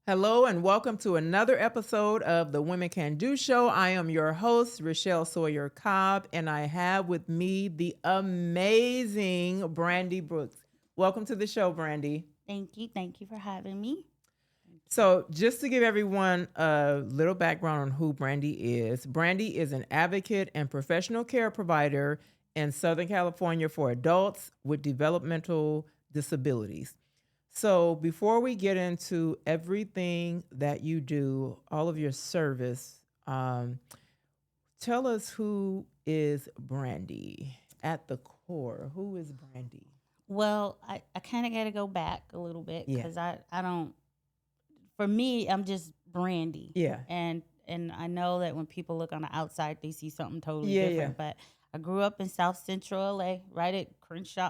Hello and welcome to another episode of the Women CANDO Show. I am your host, Reischel Sawyer Cobb, and I have with me the amazing Brandi Brooks. Welcome to the show, Brandi. Thank you. Thank you for having me. So, just to give everyone a little background on who Brandi is an advocate and professional care provider in Southern California for adults with developmental disabilities. So before we get into everything that you do, all of your service, tell us who is Brandi at the core. Who is Brandi? Well, I kind of got to go back a little bit Yeah. because I don't, for me, I'm just Brandi. Yeah. And I know that when people look on the outside, they see something totally Yeah, different. yeah. But I grew up in South Central LA, right at Crenshaw,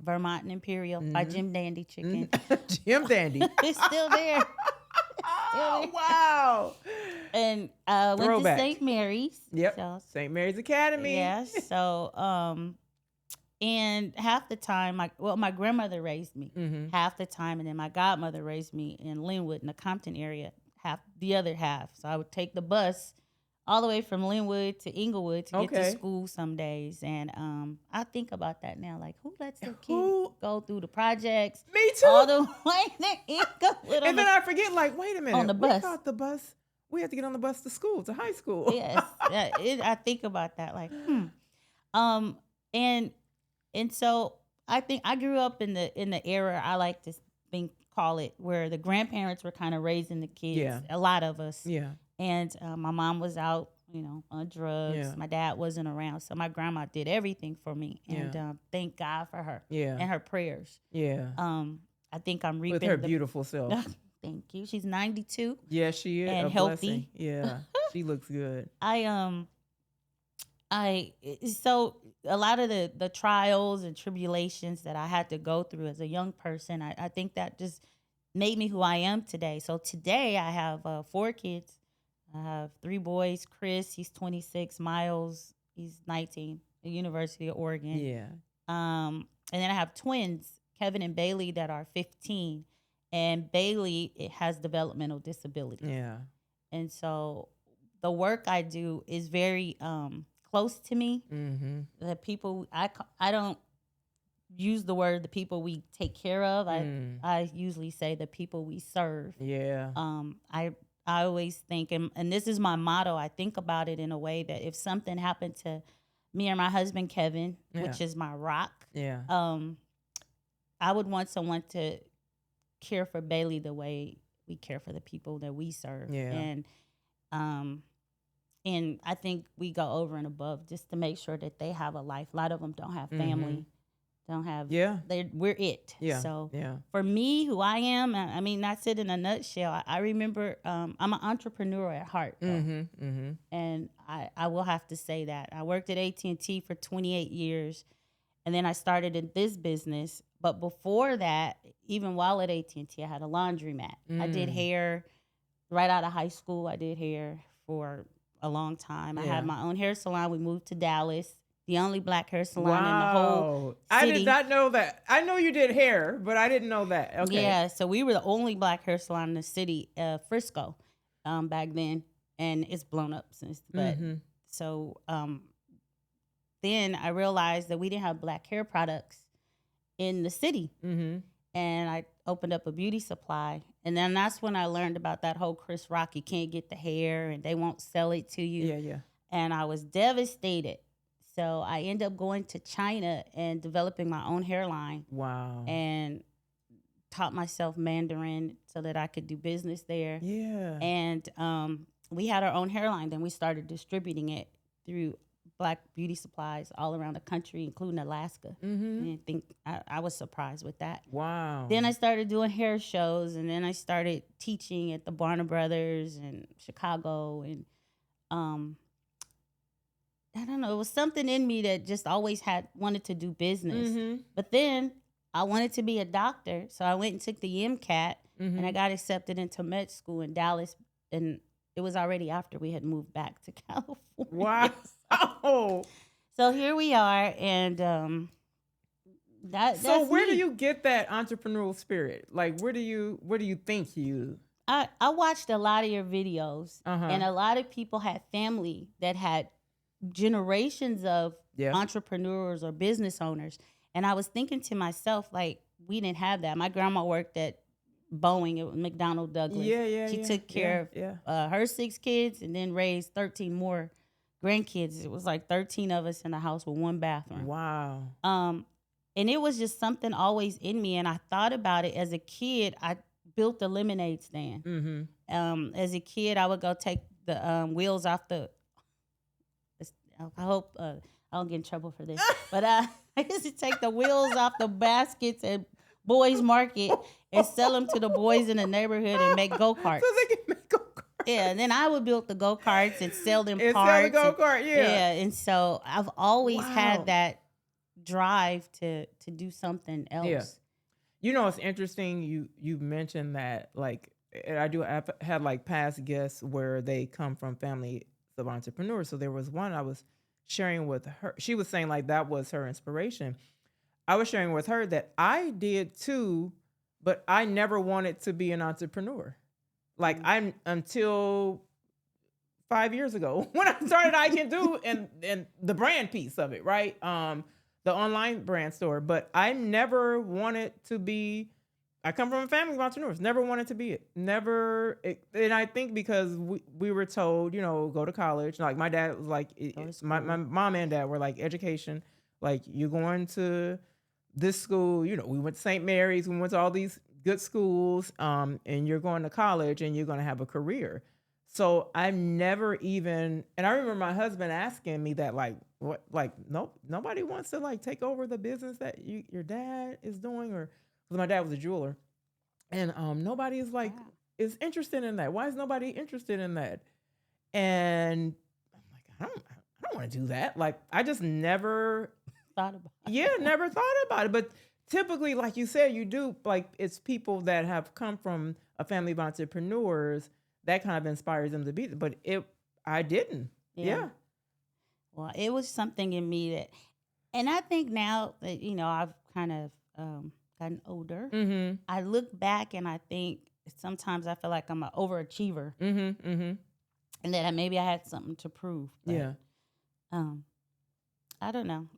Vermont and Imperial by Jim Dandy Chicken. Jim Dandy. It's still there. Oh, wow. And went Throwback. to St. Mary's. Yep. So, St. Mary's Academy. yes. So, and half the time, my grandmother raised me half the time, and then my godmother raised me in Linwood in the Compton area, the other half. So I would take the bus all the way from Linwood to Inglewood to get to school some days. And I think about that now, like who lets their kid go through the projects? Me too. All the way to Inglewood. And then I forget, like, wait a minute. On the bus. We caught the bus. We had to get on the bus to school, to high school. Yes. I think about that, like, And so I think I grew up in the era I like to call it where the grandparents were kind of raising the kids. Yeah. A lot of us. Yeah. And my mom was out, on drugs. Yeah. My dad wasn't around, so my grandma did everything for me. And thank God for her. Yeah. And her prayers. Yeah. I think I'm reaping With her beautiful self. Thank you. She's 92. Yeah, she is. And a healthy. Blessing. Yeah. She looks good. So a lot of the trials and tribulations that I had to go through as a young person, I think that just made me who I am today. So today I have 4 kids. I have 3 boys. Chris, he's 26. Miles, he's 19. The University of Oregon. Yeah. And then I have twins, Kevin and Bailey, that are 15. And Bailey has developmental disabilities. Yeah. And so the work I do is very close to me. Mm-hmm. The people I don't use the word the people we take care of. I usually say the people we serve. Yeah. I always think, and this is my motto. I think about it in a way that if something happened to me or my husband Kevin, which is my rock, Yeah. I would want someone to care for Bailey the way we care for the people that we serve. Yeah. And I think we go over and above just to make sure that they have a life. A lot of them don't have family, don't have. Yeah. We're it. Yeah. So yeah. for me, who I am, I mean, that's it in a nutshell. I remember I'm an entrepreneur at heart, though. And I will have to say that I worked at AT&T for 28 years, and then I started in this business. But before that, even while at AT&T, I had a laundromat. I did hair right out of high school. I did hair for a long time. I had my own hair salon. We moved to Dallas, the only black hair salon in the whole city. I did not know that. I know you did hair, but I didn't know that. Okay. Yeah, so we were the only black hair salon in the city, Frisco, back then, and it's blown up since. But so then I realized that we didn't have black hair products in the city, and I opened up a beauty supply. And then that's when I learned about that whole Chris Rock, you can't get the hair and they won't sell it to you. Yeah, yeah. And I was devastated. So I ended up going to China and developing my own hairline. Wow. And taught myself Mandarin so that I could do business there. Yeah. And we had our own hairline. Then we started distributing it through black beauty supplies all around the country, including Alaska. And I think I was surprised with that. Wow. Then I started doing hair shows, and then I started teaching at the Barner Brothers in Chicago. And I don't know, it was something in me that just always wanted to do business. But then I wanted to be a doctor, so I went and took the MCAT, and I got accepted into med school in Dallas, and it was already after we had moved back to California. Wow. So here we are, and that's So where me. do you get that entrepreneurial spirit? Like, where do you think you I watched a lot of your videos, Uh-huh. and a lot of people had family that had generations of Yeah. entrepreneurs or business owners. And I was thinking to myself, like, we didn't have that. My grandma worked at Boeing, it was McDonnell Douglas. She took care of her 6 kids and then raised 13 more grandkids. It was like 13 of us in a house with 1 bathroom. Wow. And it was just something always in me. And I thought about it as a kid. I built a lemonade stand. Mm-hmm. As a kid, I would go take the wheels off the. I hope I don't get in trouble for this, but I used to take the wheels off the baskets at Boys Market and sell them to the boys in the neighborhood and make go-karts. So they can make go-karts. Yeah, and then I would build the go-karts and sell them And parts. sell the go-kart, Yeah, and so I've always had that drive to do something else. Yeah. You know, it's interesting. You mentioned that, like, and I've had like past guests where they come from families of entrepreneurs. So there was one I was sharing with her. She was saying like that was her inspiration. I was sharing with her that I did too, but I never wanted to be an entrepreneur. Like I'm until 5 years ago when I started I Can Do and the brand piece of it, right? The online brand store. But I never wanted to be. I come from a family of entrepreneurs. Never wanted to be it. Never. And I think because we were told, you know, go to college. Like my dad was like, my mom and dad were like, education. Like you're going to this school. You know, we went to St. Mary's. We went to all these good schools. And you're going to college and you're going to have a career. So I never even. And I remember my husband asking me that, like, what, like, nope, nobody wants to like take over the business that your dad is doing, or. Because my dad was a jeweler, and nobody is like is interested in that. Why is nobody interested in that? And I'm like, I don't want to do that. Like, I just never thought about it. Yeah, never thought about it. But typically, like you said, you do, like, it's people that have come from a family of entrepreneurs that kind of inspires them to be. But I didn't. Yeah. Well, it was something in me that, and I think now that, you know, I've kind of gotten older, I look back and I think sometimes I feel like I'm an overachiever, and that maybe I had something to prove. But, I don't know.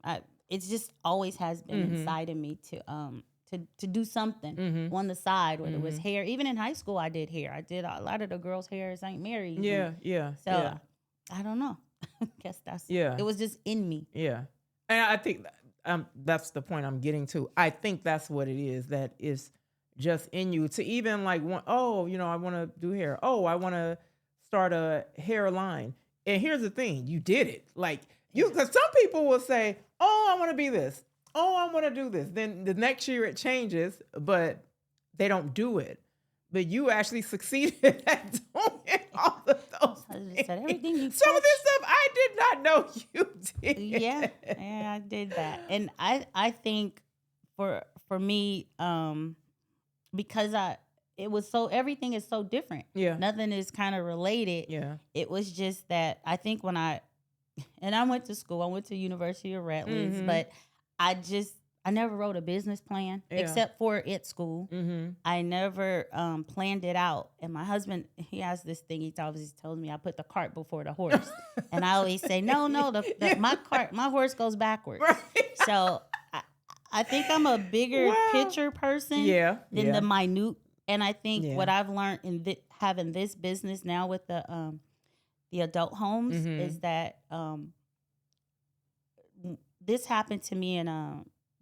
It's just always has been inside of me to do something on the side, whether it was hair. Even in high school, I did hair. I did a lot of the girls' hair at St. Mary's. So I don't know. I guess it was just in me. Yeah, and I think that's the point I'm getting to. I think that's what it is. That is just in you to even like, oh, you know, I want to do hair. Oh, I want to start a hair line. And here's the thing, you did it. Like because some people will say, oh, I want to be this. Oh, I want to do this. Then the next year it changes, but they don't do it. But you actually succeeded at doing all of those things. Said everything you Some of this stuff I did not know you did. Yeah, I did that. And I think for me, because everything is so different. Yeah. Nothing is kind of related. Yeah. It was just that I think when I went to school, I went to University of Redlands, but I never wrote a business plan except for at school. I never planned it out. And my husband, he has this thing. He always told me I put the cart before the horse, and I always say no. My horse goes backwards. Right. So I think I'm a bigger picture person than the minute. And I think what I've learned in having this business now with the adult homes is that this happened to me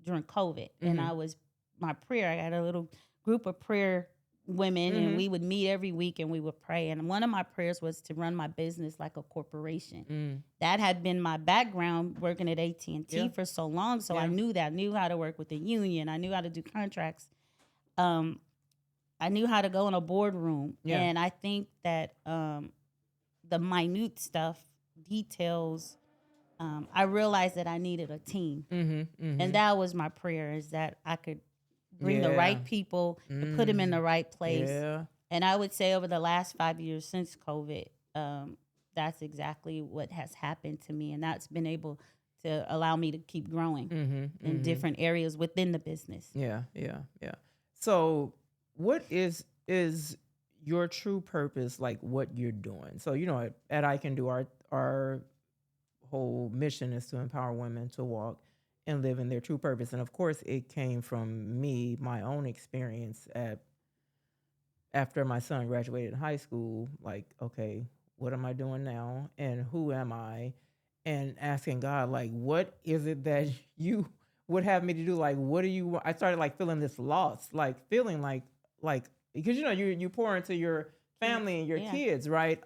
during COVID, and I had a little group of prayer women, and we would meet every week and we would pray. And one of my prayers was to run my business like a corporation. That had been my background working at AT&T for so long. So I knew how to work with the union. I knew how to do contracts. I knew how to go in a boardroom. And I think that the minute stuff, details, I realized that I needed a team. And that was my prayer, is that I could bring the right people and put them in the right place. And I would say over the last 5 years since COVID, that's exactly what has happened to me. And that's been able to allow me to keep growing in different areas within the business. Yeah. So what is your true purpose, like what you're doing. So, at I Can Do, our whole mission is to empower women to walk and live in their true purpose. And of course, it came from me, my own experience after my son graduated high school. Like, okay, what am I doing now? And who am I? And asking God, like, what is it that you would have me to do? Like, what do you want? I started like feeling this loss, like feeling like, because you pour into your family and your Yeah. kids, right?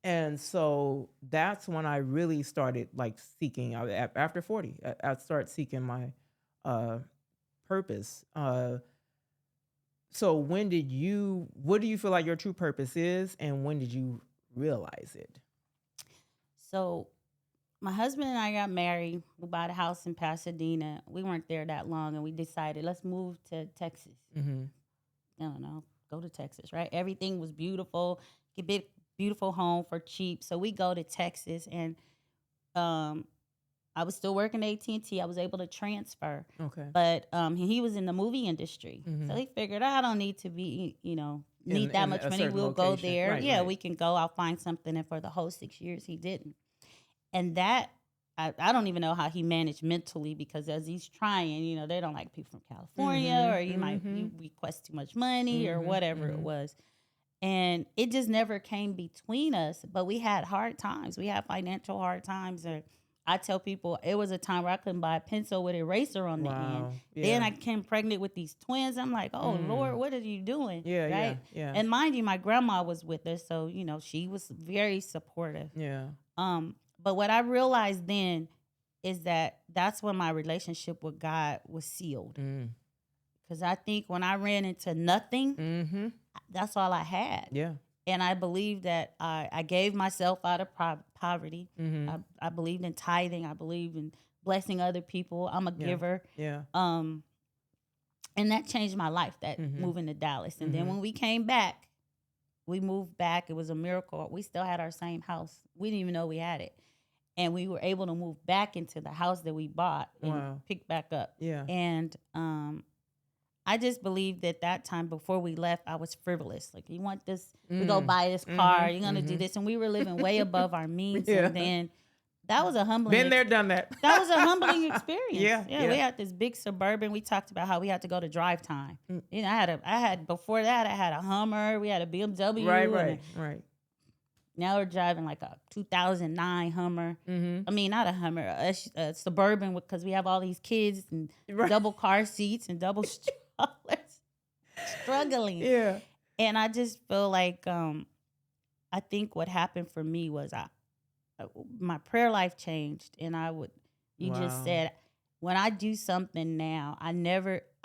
And so that's when I really started like seeking. After 40, I started seeking my purpose. So what do you feel like your true purpose is, and when did you realize it? So my husband and I got married. We bought a house in Pasadena. We weren't there that long, and we decided, let's move to Texas. Mm-hmm. I don't know, go to Texas, right? Everything was beautiful. Get big, beautiful home for cheap. So we go to Texas, and I was still working at AT&T. I was able to transfer. Okay. But he was in the movie industry. Mhm. So he figured, I don't need to be, need that In much a money. certain We'll go location. there. Right, Yeah, right. we can go. I'll find something. And for the whole 6 years, he didn't. And that, I don't even know how he managed mentally, because as he's trying, they don't like people from California, Mhm, or you request too much money or Mhm, whatever it mhm. was. And it just never came between us. But we had hard times. We had financial hard times. Or I tell people, it was a time where I couldn't buy a pencil with eraser on the end. Wow. Then Yeah. I came pregnant with these twins. I'm like, oh, Lord, what are you doing? Yeah, yeah, Right? yeah. And mind you, my grandma was with us. So, she was very supportive. Yeah. But what I realized then is that's when my relationship with God was sealed. Mm. Because I think when I ran into nothing, Mm-hmm. that's all I had. Yeah. And I believe that I gave myself out of poverty. Mm-hmm. I believed in tithing. I believed in blessing other people. I'm a Yeah. giver. Yeah. And that changed my life, that Mhm. moving to Dallas. And then Mhm. when we came back, we moved back. It was a miracle. We still had our same house. We didn't even know we had it. And we were able to move back into the house that we bought and Wow. pick back up. Yeah. And I just believed that time before we left, I was frivolous. Like, you want this, we go buy this car, Mhm, you're going to do mhm. this. And we were living way above our means. Yeah. And then that was a humbling Been there, done that. That was a humbling experience. Yeah, Yeah, yeah. we had this big Suburban. We talked about how we had to go to drive time. Mm. I had before that, I had a Hummer. We had a BMW. Right. Now we're driving like a 2009 Hummer. Mm-hmm. I mean, not a Hummer, a Suburban, because we have all these kids and Right. double car seats and double strollers, struggling. Yeah. And I just feel like I think what happened for me was my prayer life changed, and you just Wow. said, when I do something now, I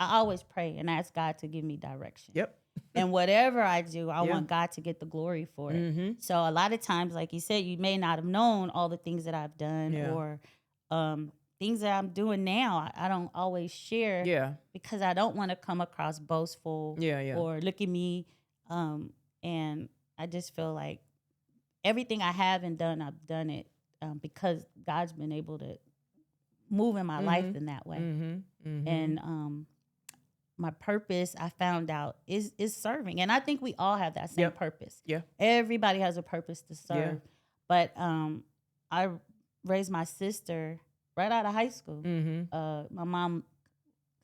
always pray and ask God to give me direction. Yep. And whatever I do, I Yeah. want God to get the glory for it. Mm-hmm. So a lot of times, like you said, you may not have known all the things that I've done, Yeah. or things that I'm doing now. I don't always share, Yeah. because I don't want to come across boastful, Yeah. Yeah. or look at me. And I just feel like everything I haven't done, I've done it because God's been able to move in my life in that way. Mm-hmm. Mm-hmm. And my purpose, I found out, is serving. And I think we all have that same Yep. purpose. Yeah. Everybody has a purpose to serve. Yeah. But I raised my sister right out of high school. Mm-hmm. My mom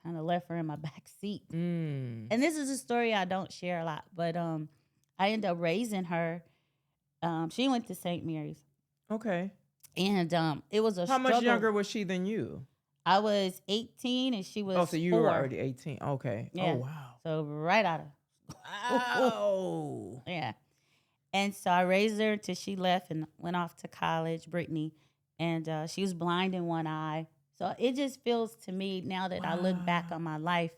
kind of left her in my back seat. Mm. And this is a story I don't share a lot, but I ended up raising her. She went to St. Mary's. Okay. And it was a How struggle. much younger was she than you? I was 18 and she was So you 4. were already 18. Okay. Yeah. Oh, wow. So right out of. Wow. Yeah. And so I raised her until she left and went off to college, Brittany. And she was blind in one eye. So it just feels to me, now that I look back on my life,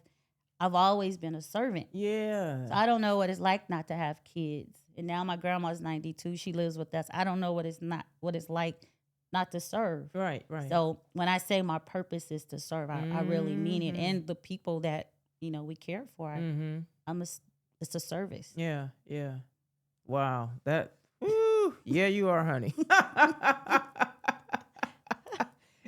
I've always been a servant. Yeah. So I don't know what it's like not to have kids. And now my grandma's 92. She lives with us. I don't know what it's like not to serve. Right. Right. So when I say my purpose is to serve, I really mean it. And the people that, we care for, it's a service. Yeah. Yeah. Wow. That. Woo, yeah, you are, honey.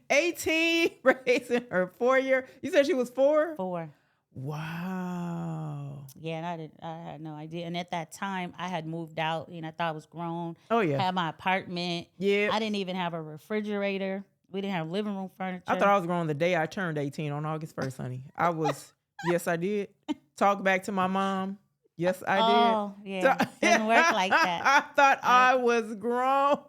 18, raising her 4 year. You said she was 4? 4. Wow. Yeah, and I had no idea. And at that time, I had moved out, and I thought I was grown. Oh, yeah. Had my apartment. Yeah. I didn't even have a refrigerator. We didn't have living room furniture. I thought I was grown the day I turned 18 on August 1st, honey. I was, yes, I did. Talk back to my mom. Yes, I did. Oh, yeah. It doesn't work like that. I thought I was grown.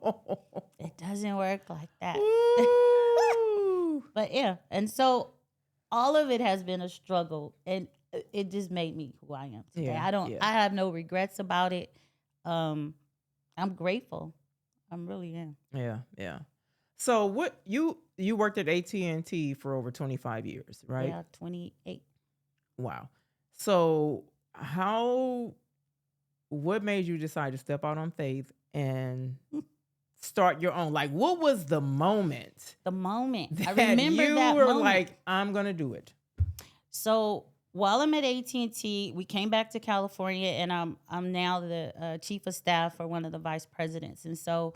It doesn't work like that. Ooh. But yeah, and so all of it has been a struggle, and it just made me who I am today. Yeah, I have no regrets about it. I'm grateful. I really am. Yeah, yeah. So what you worked at AT&T for over 25 years, right? Yeah, 28. Wow. So what made you decide to step out on faith and start your own? Like, what was the moment? The moment. I That remember you that were moment. like, I'm gonna do it. So while I'm at AT&T, we came back to California, and I'm now the chief of staff for one of the vice presidents. And so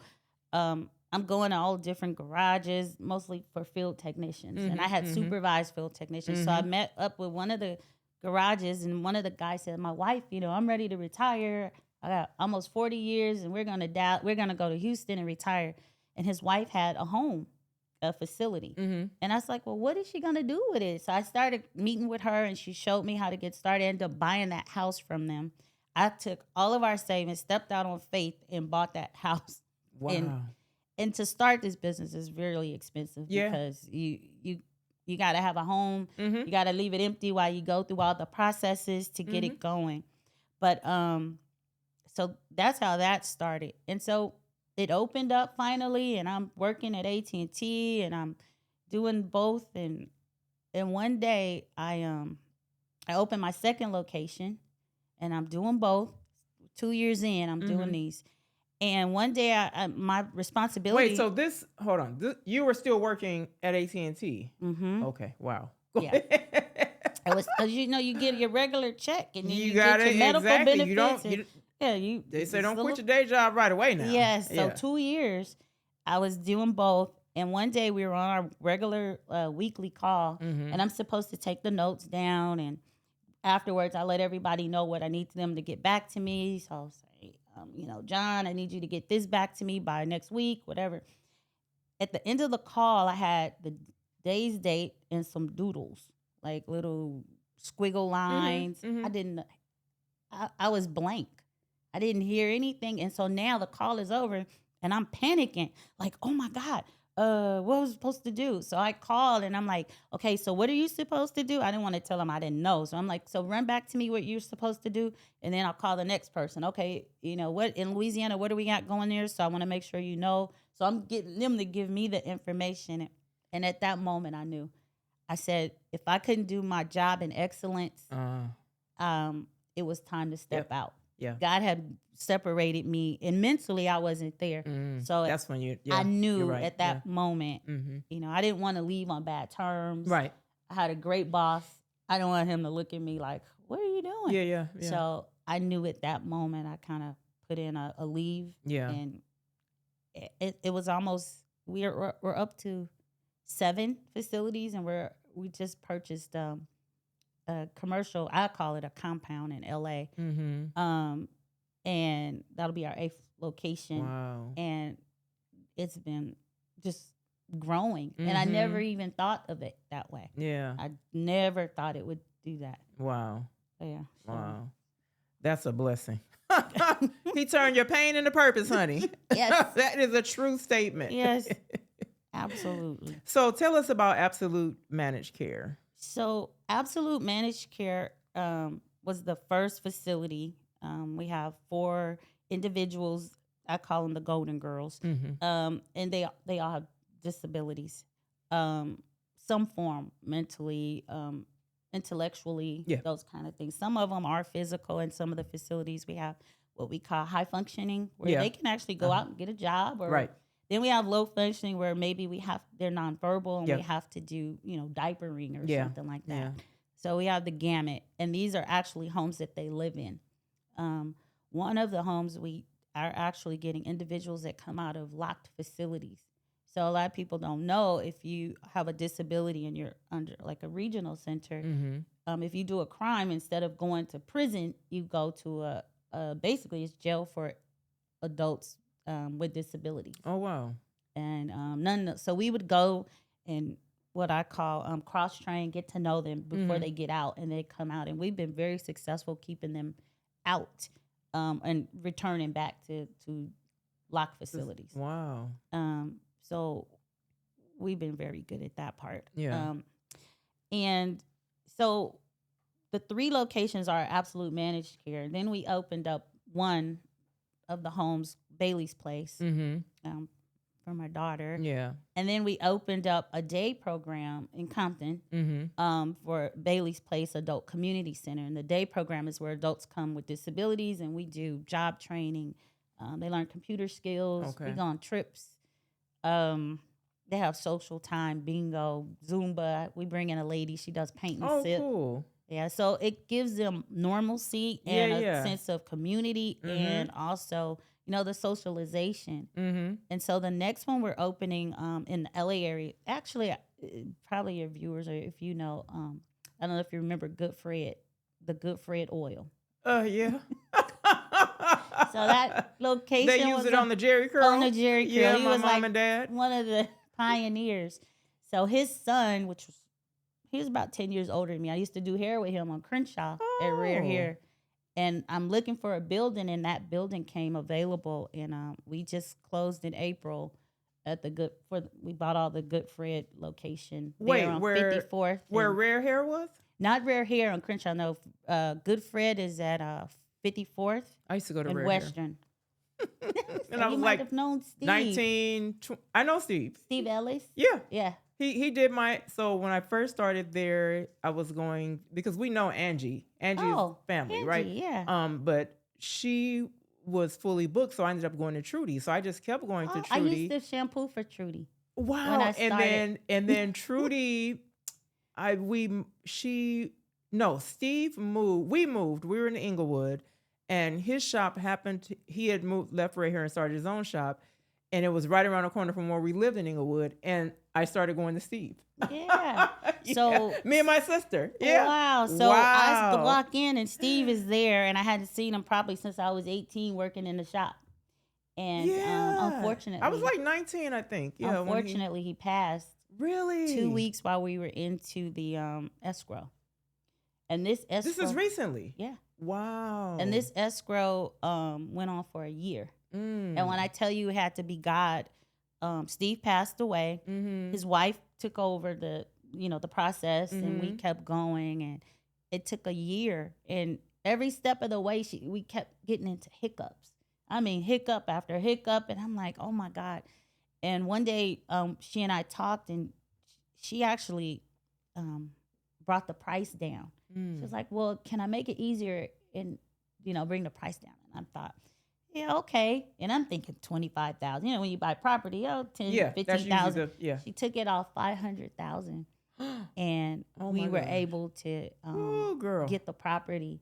I'm going to all different garages, mostly for field technicians. And I had supervised field technicians. So I met up with one of the garages, and one of the guys said, my wife, I'm ready to retire. I got almost 40 years, and we're going to go to Houston and retire. And his wife had a facility. And I was like, well, what is she going to do with it? So I started meeting with her, and she showed me how to get started. I ended up buying that house from them. I took all of our savings, stepped out on faith, and bought that house. Wow. And to start this business is really expensive because you got to have a home. You got to leave it empty while you go through all the processes to get it going. But so that's how that started. And so it opened up finally, and I'm working at AT&T, and I'm doing both. And one day I opened my second location, and I'm doing both. 2 years in, I'm doing these. And one day, my responsibility. Wait, so hold on. You were still working at AT&T? Okay, wow. Yeah. It was because you get your regular check, and then you got get your it, medical exactly. benefits. They say don't quit your day job right away now. Yes. So 2 years, I was doing both. And one day we were on our regular weekly call, and I'm supposed to take the notes down. And afterwards, I let everybody know what I need them to get back to me. So I'll say, John, I need you to get this back to me by next week, whatever. At the end of the call, I had the day's date and some doodles, like little squiggle lines. I was blank. I didn't hear anything. And so now the call is over, and I'm panicking, like, oh my God, what was I supposed to do? So I called, and I'm like, okay, so what are you supposed to do? I didn't want to tell them I didn't know. So I'm like, so run back to me what you're supposed to do, and then I'll call the next person. Okay, what in Louisiana, what do we got going there? So I want to make sure you know. So I'm getting them to give me the information. And at that moment, I knew. I said, if I couldn't do my job in excellence, it was time to step out. Yeah. God had separated me, and mentally I wasn't there. So that's when I knew right. at that moment, I didn't want to leave on bad terms. Right. I had a great boss. I didn't want him to look at me like, what are you doing? Yeah. So I knew at that moment I kind of put in a leave. Yeah. And it was almost, we're up to 7 facilities, and we just purchased a commercial, I call it a compound in LA. And that'll be our 8th location. Wow. And it's been just growing. And I never even thought of it that way. Yeah. I never thought it would do that. Wow. Yeah. So. Wow. That's a blessing. He turned your pain into purpose, honey. Yes. That is a true statement. Yes. Absolutely. So tell us about Absolute Managed Care. So Absolute Managed Care was the first facility. We have 4 individuals. I call them the Golden Girls, and they all have disabilities, some form, mentally, intellectually, those kind of things. Some of them are physical, and some of the facilities we have what we call high functioning, where they can actually go out and get a job. Or then we have low functioning, where maybe they're nonverbal, and we have to do diapering or something like that. Yeah. So we have the gamut, and these are actually homes that they live in. One of the homes we are actually getting individuals that come out of locked facilities. So a lot of people don't know, if you have a disability and you're under like a regional center, if you do a crime, instead of going to prison, you go to basically it's jail for adults with disabilities. Oh, wow. And so we would go and what I call cross train, get to know them before they get out, and they come out. And we've been very successful keeping them out and returning back to lock facilities. Wow. So we've been very good at that part. Yeah. And so the 3 locations are absolute managed care. Then we opened up one of the homes, Bailey's Place, for my daughter. Yeah. And then we opened up a day program in Compton for Bailey's Place Adult Community Center. And the day program is where adults come with disabilities, and we do job training. They learn computer skills. Okay. We go on trips. They have social time, bingo, Zumba. We bring in a lady. She does paint and sip. Oh, cool. Yeah, so it gives them normalcy and a sense of community and also, the socialization. And so the next one we're opening in the LA area, actually, probably your viewers, or if you know, I don't know if you remember Good Fred, the Good Fred oil. Yeah. So that location they use it on the Jerry Curl? On the Jerry Curl. Yeah, he my was mom and dad. One of the pioneers. So his son, he was about 10 years older than me. I used to do hair with him on Crenshaw at Rare Hair. And I'm looking for a building, and that building came available. And we just closed in April at we bought all the Good Fred location. Wait, on where 54th. Where Rare Hair was? Not Rare Hair on Crenshaw. No, Good Fred is at 54th. I used to go to Rare Western. And So I was you might have known Steve. I know Steve. Steve Ellis? Yeah. Yeah. He did so when I first started there, I was going, because we know Angie's family, right? Yeah. But she was fully booked, so I ended up going to Trudy. So I just kept going to Trudy. I used to shampoo for Trudy. Wow. When I started. And then Trudy, Steve moved. We moved. We were in Inglewood, and his shop he had left right here and started his own shop. And it was right around the corner from where we lived in Inglewood. And I started going to Steve. Yeah. So me and my sister. Yeah. Wow. So I walk in and Steve is there, and I hadn't seen him probably since I was 18 working in the shop. And unfortunately, I was like 19, I think. Yeah. Unfortunately, he passed. Really? 2 weeks while we were into the escrow. And this escrow. This is recently. Yeah. Wow. And this escrow went on for a year. And when I tell you it had to be God, Steve passed away. His wife took over the process, and we kept going, and it took a year. And every step of the way, we kept getting into hiccups. I mean, hiccup after hiccup, and I'm like, oh my God. And one day, she and I talked, and she actually brought the price down. She was like, well, can I make it easier and bring the price down? And I thought, yeah, okay. And I'm thinking 25,000. When you buy property, 10, 15,000. Yeah. She took it off 500,000, and we were able to get the property.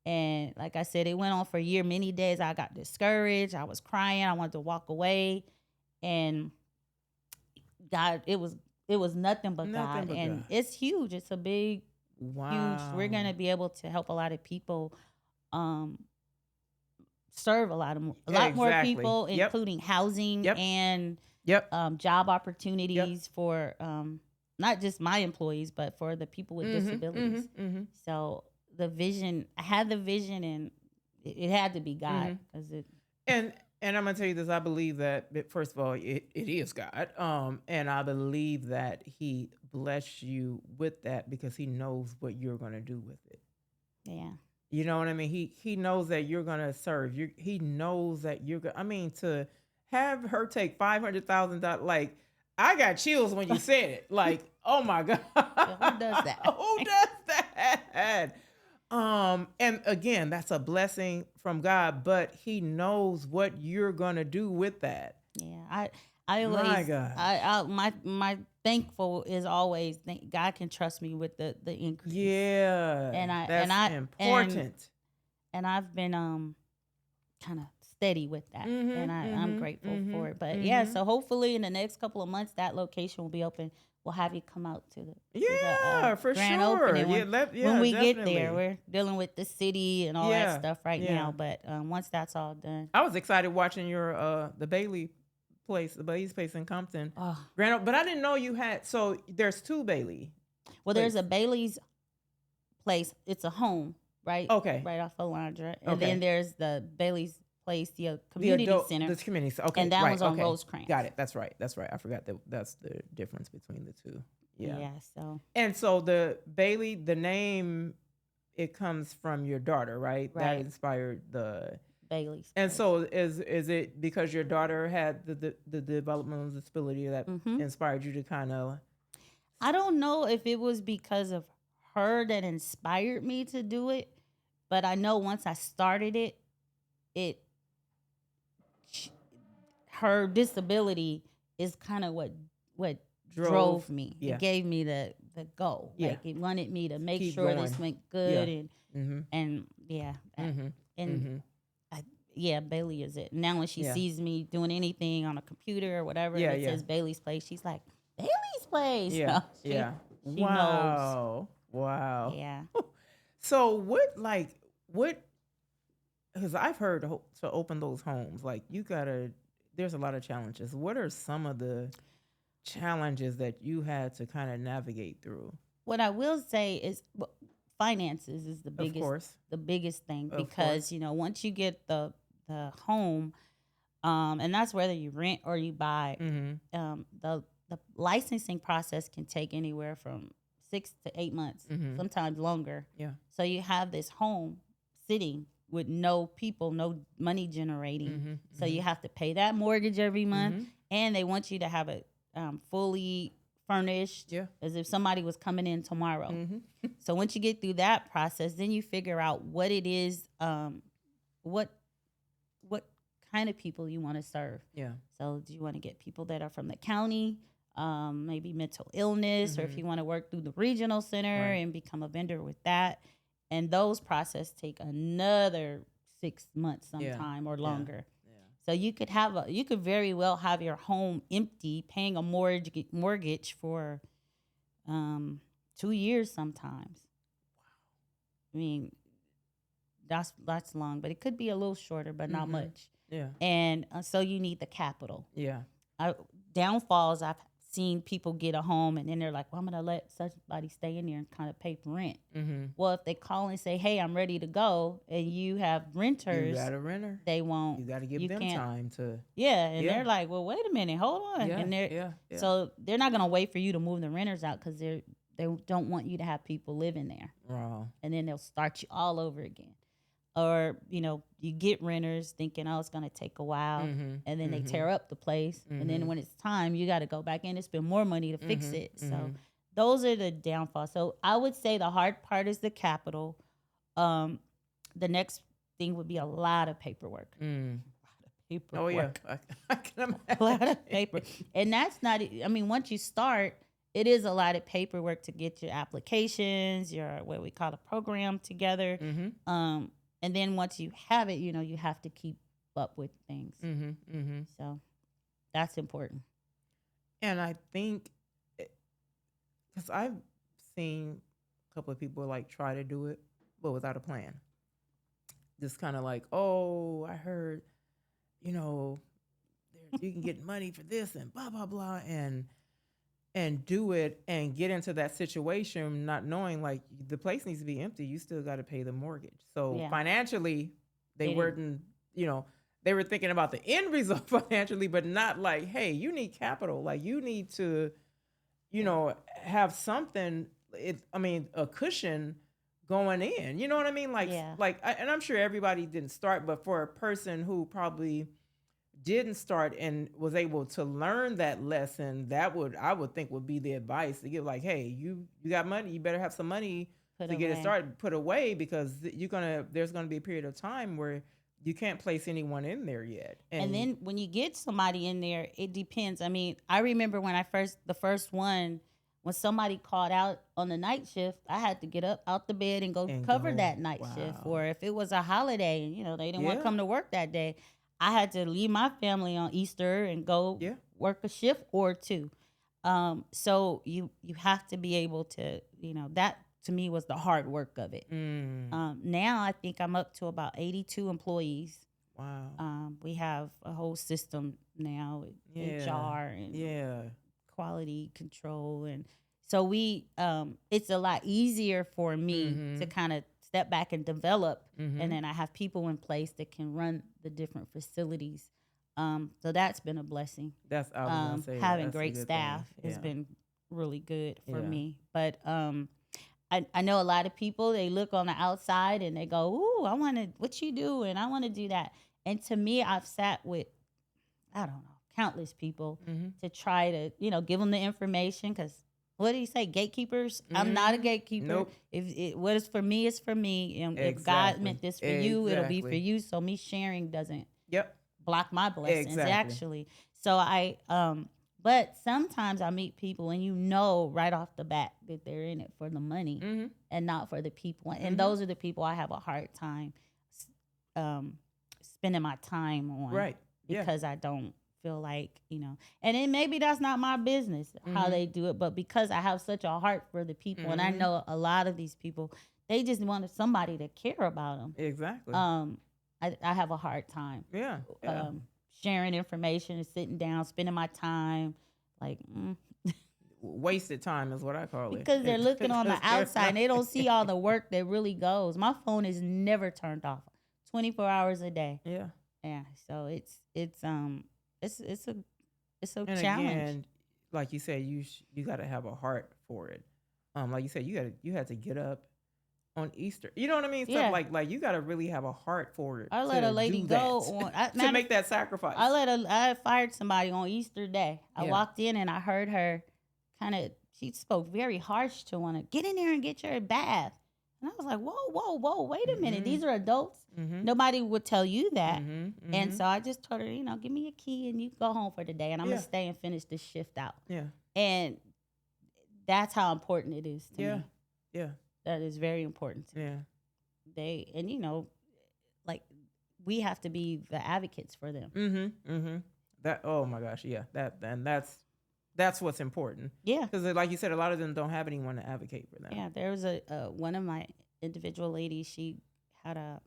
And like I said, it went on for a year. Many days I got discouraged. I was crying. I wanted to walk away, and God, it was nothing but God. And it's huge. It's a big, huge. We're gonna be able to help a lot of people. Serve a lot more people, including housing and job opportunities for not just my employees, but for the people with disabilities. So the vision, I had the vision, and it had to be God, because it. And I'm gonna tell you this: I believe that first of all, it is God, and I believe that He blessed you with that because He knows what you're gonna do with it. Yeah. You know what I mean? He knows that you're gonna serve. He knows that you're gonna. I mean, to have her take $500,000, like, I got chills when you said it. Like, oh my God, who does that? Who does that? And again, that's a blessing from God, but He knows what you're gonna do with that. Yeah, I always, my God, my thankful is always God can trust me with the increase. Yeah, and that's important. And I've been kind of steady with that, and I'm grateful for it. But yeah, so hopefully in the next couple of months that location will be open. We'll have you come out to the for grand sure. opening when we get there. Definitely. We're dealing with the city and all that stuff right now, but once that's all done, I was excited watching your the Bailey's place in Compton. But I didn't know you had. So there's two Bailey. Well, there's a Bailey's place. It's a home, right? Okay. Right off of Alondra, and then there's the Bailey's place, the community center. The community center. Okay. And that one's on Rosecrans. Got it. That's right. I forgot that's the difference between the two. Yeah. So. And so the Bailey, the name, it comes from your daughter, right? That inspired the Bailey's. And so is it because your daughter had the developmental disability that inspired you to kind of? I don't know if it was because of her that inspired me to do it, but I know once I started it, her disability is kind of what drove me. Yeah. It gave me the goal. Yeah. Like it wanted me to make Keep sure going. this went good and Bailey is it. Now when she sees me doing anything on a computer or whatever that says Bailey's place, she's like, Bailey's place. Yeah. So she Wow. knows. Wow. Yeah. So what because I've heard to open those homes, like there's a lot of challenges. What are some of the challenges that you had to kind of navigate through? What I will say is finances is the biggest, of course. The biggest thing, because once you get the home, and that's whether you rent or you buy, the licensing process can take anywhere from 6 to 8 months, sometimes longer. Yeah. So you have this home sitting with no people, no money generating. So you have to pay that mortgage every month, and they want you to have it fully furnished, as if somebody was coming in tomorrow. So once you get through that process, then you figure out what it is, what kind of people you want to serve. Yeah. So do you want to get people that are from the county, maybe mental illness, or if you want to work through the regional center and become a vendor with that. And those processes take another 6 months sometime or longer. Yeah. So you could very well have your home empty, paying a mortgage for 2 years sometimes. Wow. I mean, that's long, but it could be a little shorter, but not much. Yeah. And so you need the capital. Yeah. Downfalls, I've seen people get a home and then they're like, well, I'm going to let somebody stay in there and kind of pay for rent. Well, if they call and say, hey, I'm ready to go, and you have renters. You got a renter. They won't. You got to give them time to. Yeah. And they're like, well, wait a minute. Hold on. Yeah, and so they're not going to wait for you to move the renters out because they don't want you to have people living there. Wow. And then they'll start you all over again. Or, you get renters thinking, oh, it's going to take a while. And then they tear up the place. And then when it's time, you got to go back in and spend more money to fix it. So those are the downfalls. So I would say the hard part is the capital. The next thing would be a lot of paperwork. A lot of paperwork. Oh, yeah. I can imagine. A lot of paper. And that's not, once you start, it is a lot of paperwork to get your applications, what we call a program together. And then once you have it, you have to keep up with things. So that's important. And I think, because I've seen a couple of people try to do it, but without a plan. Just kind of like, oh, I heard, you can get money for this and blah, blah, blah. And do it and get into that situation not knowing the place needs to be empty. You still got to pay the mortgage. So financially, they weren't, they were thinking about the end result financially, but not hey, you need capital. You need to, have something, a cushion going in. You know what I mean? And I'm sure everybody didn't start, but for a person who probably didn't start and was able to learn that lesson, I would think would be the advice to give hey, you got money, you better have some money to get it started, put away, because there's gonna be a period of time where you can't place anyone in there yet. And then when you get somebody in there, it depends. I remember when the first one, when somebody called out on the night shift, I had to get up out the bed and go cover that night shift. Or if it was a holiday and they didn't want to come to work that day, I had to leave my family on Easter and go work a shift or two. So you have to be able to, that to me was the hard work of it. Now I think I'm up to about 82 employees. Wow. We have a whole system now with HR and quality control. And so it's a lot easier for me to kind of step back and develop. And then I have people in place that can run the different facilities. So that's been a blessing. That's I was gonna say, having great staff has been really good for me. But I know a lot of people, they look on the outside and they go, "Ooh, I want to, what you do?" And I want to do that. And to me, I've sat with, I don't know, countless people to try to, give them the information. Because what do you say, gatekeepers? I'm not a gatekeeper. Nope. If what is for me is for me. And if God meant this for you, it'll be for you. So me sharing doesn't block my blessings, actually. So but sometimes I meet people and right off the bat that they're in it for the money and not for the people. And those are the people I have a hard time spending my time on. Right. Because I don't feel like, and then maybe that's not my business how they do it. But because I have such a heart for the people and I know a lot of these people, they just wanted somebody to care about them. Exactly. I have a hard time. Sharing information and sitting down, spending my time, wasted time is what I call it. Because they're looking on the outside and they don't see all the work that really goes. My phone is never turned off, 24 hours a day. Yeah. So it's a challenge. Again, like you said, you got to have a heart for it. Like you said, you had to get up on Easter. You know what I mean? Stuff like you got to really have a heart for it. I let a lady go to make that sacrifice. I fired somebody on Easter Day. I walked in and I heard her she spoke very harsh to one. Get in there and get your bath. And I was like, whoa, wait a minute. These are adults. Nobody would tell you that. And so I just told her, give me a key and you go home for the day. And I'm going to stay and finish this shift out. And that's how important it is to me. Yeah. That is very important to me. We have to be the advocates for them. That, oh my gosh, that's what's important. Yeah. Because like you said, a lot of them don't have anyone to advocate for them. Yeah, there was one of my individual ladies, she had a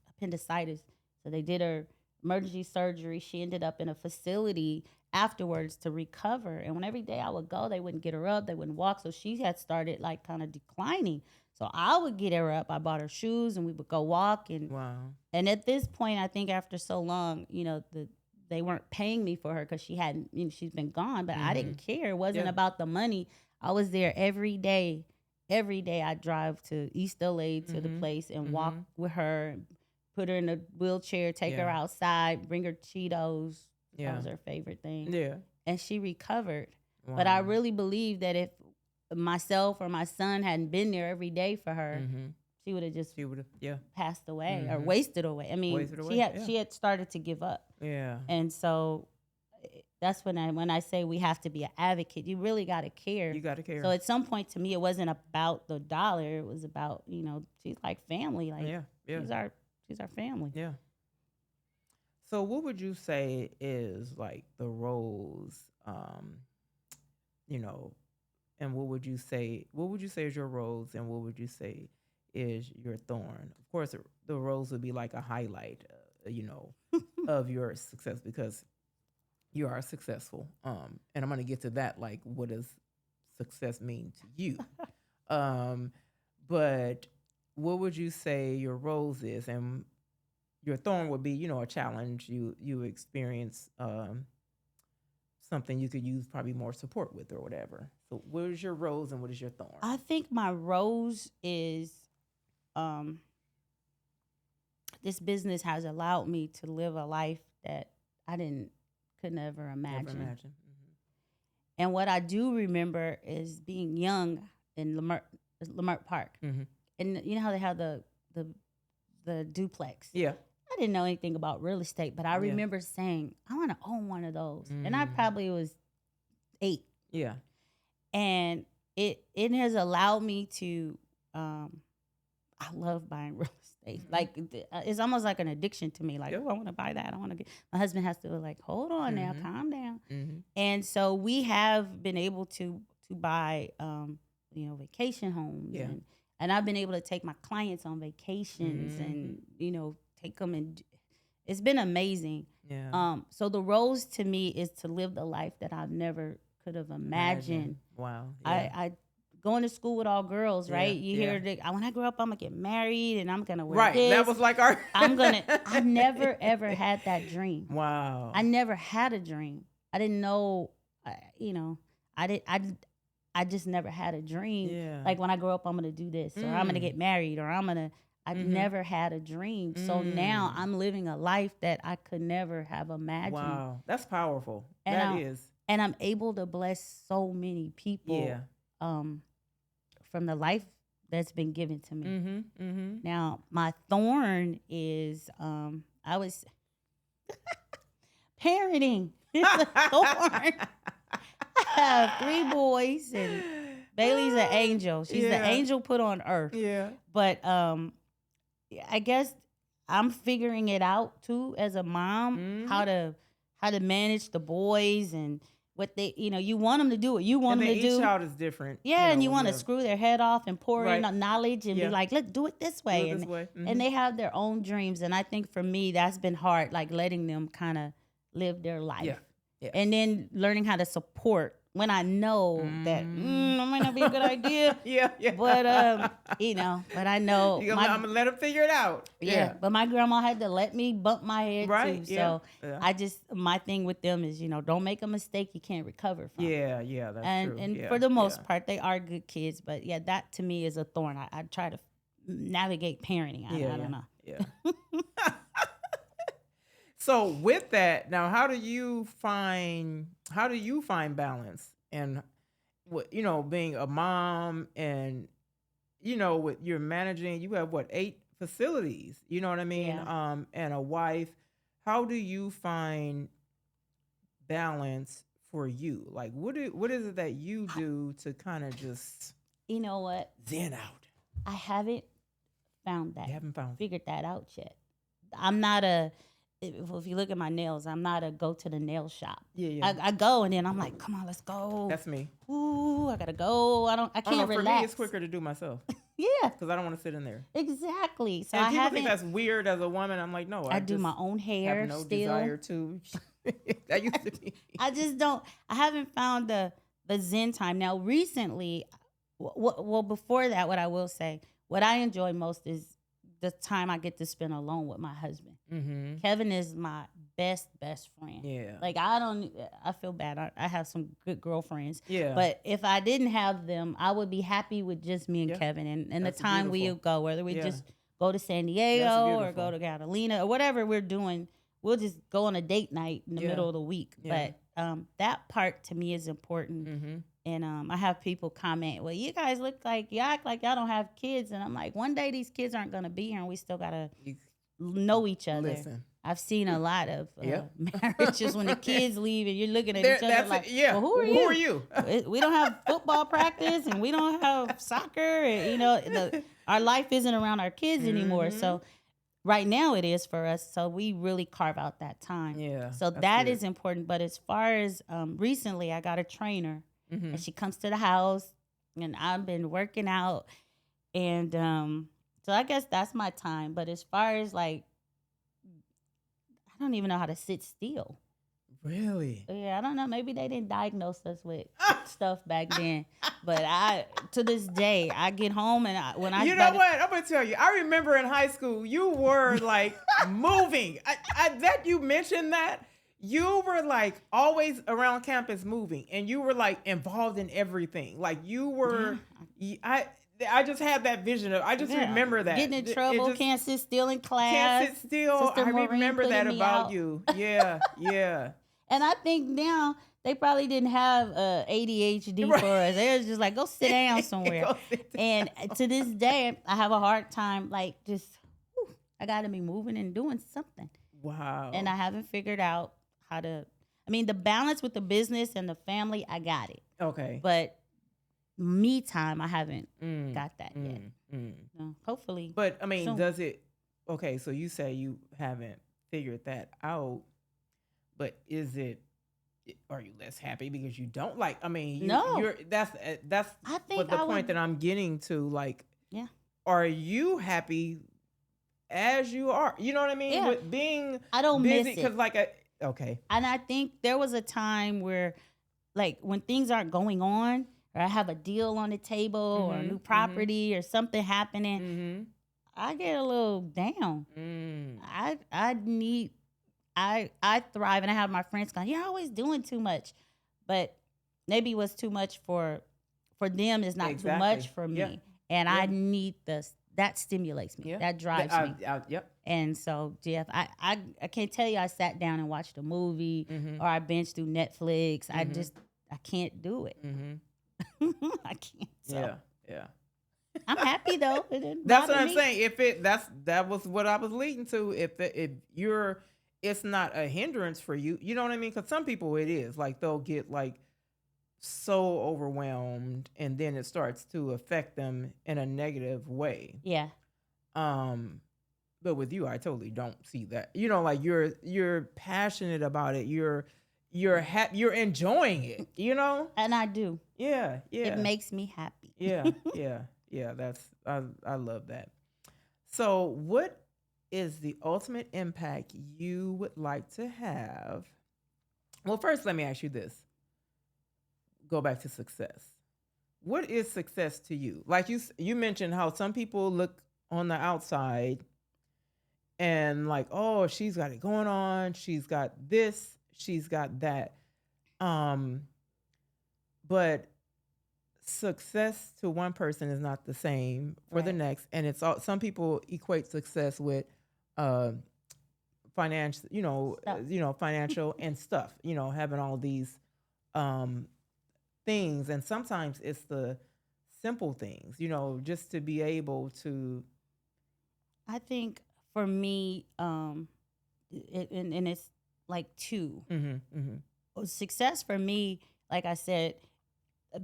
appendicitis. So they did her emergency surgery. She ended up in a facility afterwards to recover. And when every day I would go, they wouldn't get her up. They wouldn't walk. So she had started kind of declining. So I would get her up. I bought her shoes and we would go walk. And And at this point, I think after so long, they weren't paying me for her because she's been gone, but I didn't care. It wasn't about the money. I was there every day. Every day I drive to East LA to the place and walk with her, put her in a wheelchair, take her outside, bring her Cheetos. That was her favorite thing. Yeah. And she recovered. Wow. But I really believe that if myself or my son hadn't been there every day for her, she would have just passed away or wasted away. I mean, she had started to give up. Yeah. And so that's when I say we have to be an advocate. You really got to care. You got to care. So at some point to me, it wasn't about the dollar. It was about, she's like family. She's our family. Yeah. So what would you say is like the roles, and what would you say is your roles and what would you say is your thorn? Of course, the roles would be like a highlight, of your success because you are successful. And I'm going to get to that. Like, what does success mean to you? But what would you say your roles is? And your thorn would be, a challenge you experience, something you could use probably more support with or whatever. So what is your rose and what is your thorn? I think my rose is this business has allowed me to live a life that I could never imagine. And what I do remember is being young in Leimert Park. And you know how they have the duplex? Yeah. I didn't know anything about real estate, but I remember saying, I want to own one of those. And I probably was 8. Yeah. And it has allowed me to, I love buying real estate. Like it's almost like an addiction to me. Like, oh, I want to buy that. I want to get. My husband has to like, hold on now, calm down. And so we have been able to buy, vacation homes, and I've been able to take my clients on vacations, and take them, and it's been amazing. Yeah. So the roles to me is to live the life that I've never could have imagined. Wow. Yeah. I going to school with all girls, right? You hear that when I grow up, I'm gonna get married and I'm gonna wear this. That was like our. I never ever had that dream. Wow. I never had a dream. I didn't know. I just never had a dream. Yeah. Like when I grow up, I'm gonna do this, or I'm gonna get married, or I've never had a dream. So now I'm living a life that I could never have imagined. Wow, that's powerful. And I'm able to bless so many people. Yeah. From the life that's been given to me. Now, my thorn is I was parenting. It's a thorn. I have 3 boys, and Bailey's an angel. She's the angel put on earth. Yeah. But I guess I'm figuring it out too as a mom, how to manage the boys and what they, you want them to do what you want them to do. Each child is different. Yeah, and you want to screw their head off and pour in knowledge and be like, let's do it this way. And they have their own dreams. And I think for me, that's been hard, like letting them kind of live their life. Yeah. Yeah. And then learning how to support when I know that that might not be a good idea. Yeah. But but I know I'm gonna let them figure it out. Yeah. But my grandma had to let me bump my head too. So I just my thing with them is don't make a mistake you can't recover from. Yeah. That's true. And for the most part, they are good kids. But that to me is a thorn. I try to navigate parenting. I don't know. Yeah. So with that, now how do you find balance and being a mom and with you're managing, you have 8 facilities, you know what I mean? Yeah. And a wife. How do you find balance for you? Like what is it that you do to kind of just zen out? I haven't found that. You haven't figured that out yet. I'm not if you look at my nails, I'm not a go to the nail shop. Yeah. I go and then I'm like, come on, let's go. That's me. Ooh, I gotta go. I can't relax. For me, it's quicker to do myself. Yeah. Because I don't want to sit in there. Exactly. So and people think that's weird as a woman. I'm like, no. I do my own hair. Have no still. Desire to. That used to be. I just don't. I haven't found the zen time. Now, recently, well, before that, what I will say, what I enjoy most is the time I get to spend alone with my husband. Kevin is my best friend. Yeah. Like I feel bad. I have some good girlfriends. Yeah. But if I didn't have them, I would be happy with just me and Kevin and the time we go, whether we just go to San Diego or go to Catalina or whatever we're doing. We'll just go on a date night in the middle of the week. Yeah. But that part to me is important. And I have people comment, well, you guys look like, you act like y'all don't have kids. And I'm like, one day these kids aren't going to be here and we still got to know each other. Listen. I've seen a lot of marriages when the kids leave and you're looking at each other like, well, who are you? We don't have football practice and we don't have soccer. And, our life isn't around our kids anymore. So right now it is for us. So we really carve out that time. Yeah. So that is important. But as far as recently, I got a trainer. And she comes to the house, and I've been working out, and so I guess that's my time. But as far as like, I don't even know how to sit still. Really? Yeah, I don't know. Maybe they didn't diagnose us with stuff back then. But to this day, I get home and when I know what? I'm gonna tell you. I remember in high school, you were like moving. That you mentioned that. You were like always around campus moving, and you were like involved in everything. Like you were, I just had that vision of. I just remember that getting in trouble, can't sit still in class. Can't sit still. I remember that about you. Yeah. And I think now they probably didn't have ADHD for us. They was just like, go sit down somewhere. And to this day, I have a hard time. Like I got to be moving and doing something. Wow. And I haven't figured out how to, the balance with the business and the family, I got it. Okay. But me time, I haven't got that yet. So hopefully. But soon. Does it okay, so you say you haven't figured that out, but are you less happy because you don't like? I mean, No, you're that's I what think the I point would. that I'm getting to. Like, Yeah, are you happy as you are? You know what I mean? yeah. With being I don't busy, miss because it. like okay, And I think there was a time where, like, when things aren't going on, or I have a deal on the table, or a new mm-hmm, property, or something happening, mm-hmm, I get a little down. mm, I need I thrive, and I have my friends going, "You're always doing too much," but maybe what's too much for them is not too much exactly, for yeah, me, and I yeah, need this. That stimulates me. yeah. That drives me. Yep. And so, Jeff, I can't tell you I sat down and watched a movie, Mm-hmm. or I binged through Netflix. Mm-hmm. I can't do it. Mm-hmm. I can't. So Yeah. Yeah. I'm happy though. It didn't That's bother what I'm me. saying. That was what I was leading to. If you're, it's not a hindrance for you. You know what I mean? Because some people it is, like they'll get like so overwhelmed, and then it starts to affect them in a negative way. Yeah. Um, but with you, I totally don't see that. You know, like you're passionate about it. You're enjoying it. You know? And I do. Yeah. It Yeah. makes me happy. Yeah. Yeah. Yeah. That's I love that. So, what is the ultimate impact you would like to have? Well, first, let me ask you this. Go back to success. What is success to you? Like you mentioned how some people look on the outside and like, oh, she's got it going on. She's got this. She's got that. Um, but success to one person is not the same for the Right. next, and it's all. Some people equate success with uh, financial, Stuff. financial and stuff, having all these um, things. And sometimes it's the simple things, just to be able to. I think for me, and it's like two. Mm-hmm, mm-hmm, Success for me, like I said,